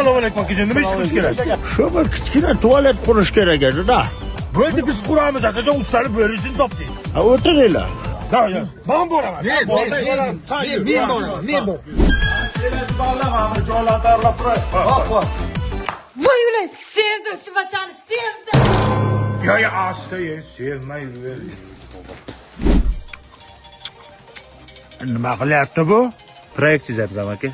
Assalomu alaykum akajon, nima ish qilish kerak? Shu bir kichkina tualet qurish kerak edi-da. Bo'ldi, biz quramiz akajon, ustani bo'rishini topdingiz. Ha, o'tiringlar. Men boraman. Men boraman. Bağlamamı joylarlarla turay. Hop. Voy ulan, sevdim shu bachani, sevdim. Ya asta sevmayver. Nima qilyapti bu? Proyekt chizyapmiz aka.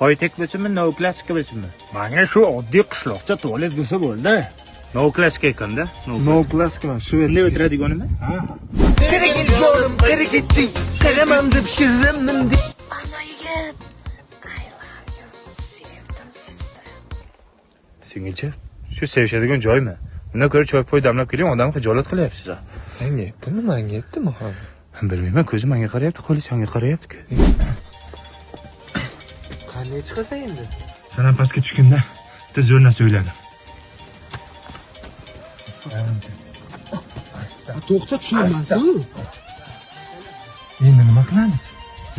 High-tech bo'lsinmi, neoklassikka bo'lsinmi? Menga shu oddiy qishloqcha tualet bo'lsa bo'ldi. Neoklassikka ekanda. Neoklasik emas, Shvetsiya. Bunday o'tiradiganimi? Qara git jonim, qara gitding. Qaramam deb shirrimmin deb. Ana yigit. I love you. Sevdim sizni. Singilcha, shu sevishadigan joymi? Undan ko'ra choy-poy damlab keling, odamni xijolat qilyapsiz. Senga aytdimi, menga aytdimi hozir? Men bilmayman, ko'zi menga qarayapti, qo'li senga qarayapti-ku. Qanday chiqasan endi? Sen ham pastga tushganda bitta zo'r narsa o'yladim. To'xta, tushunaman-ku. Endi nima qilamiz?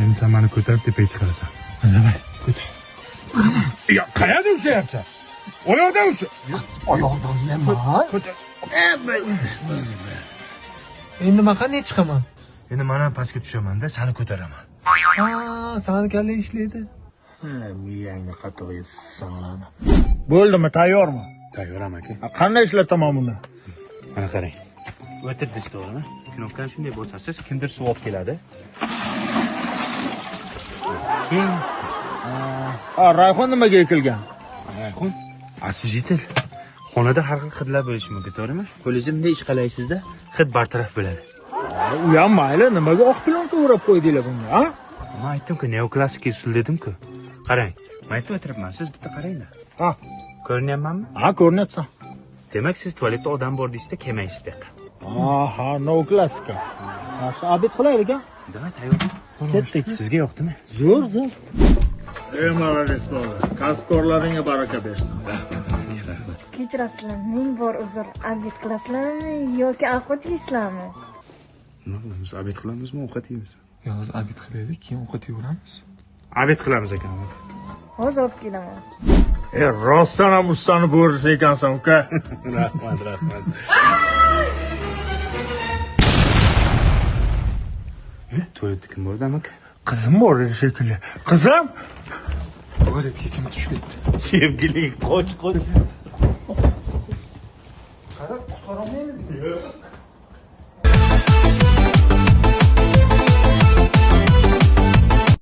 Endi sen meni ko'tarib tepaga chiqarasan. Davay, ko'tar. Ya qayerda ushlayapsan? Oyoqdan usha. Oyoqdan ushlayman. Ko'tar. Endi men qanday chiqaman? Endi men ham pastga tushaman-da, seni ko'taraman. Ha, sani kallang ishlaydi. Miyangni qattig'iga sing'aladi. Bo'ldimi, tayyormi? Tayyoram aka. Qanday ishlataman buni? Mana qarang. O'tirdiz to'g'rimi? Knopkani shunday bosassiz, kimdir suv olib keladi. Rayhon nimaga ekilgan? Rayhon, asvijitel. Xonada har xil hidlar bo'lishi mumkin, to'g'rimi? Qo'lingizda bunday ish qalaysiz-da, hid bartaraf bo'ladi. U ham mayli, nimaga oq plyonka o'rab qo'ydinglar bunga, ha? Men aytdim-ku, neoklassik usul dedim-ku. Qarang, men aytib o'tiribman, siz bitta qaranglar. Ha, Ko'rinyapmanmi? ha, ko'rinyapsan. Demak, siz tualetda odam bor deysizda, kelmaysiz bu yoqqa. Aha, no klassika. Yaxshi, obed qilaylik-a? Demak, tayyor. Ketdik. Sizga yoqdimi? Zo'r. Malades bola. Kasbkorlaringga baraka bersin. Kechirasizlar, ming bor uzr. Obed qilasizlarmi yoki ovqat yeysizlarmi? Nima qilamiz? Obed qilamizmi, ovqat yeymizmi? Yo'q, obed qilaylik, keyin ovqat yeyveramiz. Obed qilamiz ekan. Hozir olib kelaman. Rostdan ham ustani bo'rish ekansan, uka. Rahmat. Tualetda kim bordi, amaki? Qizim bor edi shekilli. Qizim? Tualetga kim tushibdi? Sevgiling, qoch. Qara, qutqara olmaymiz.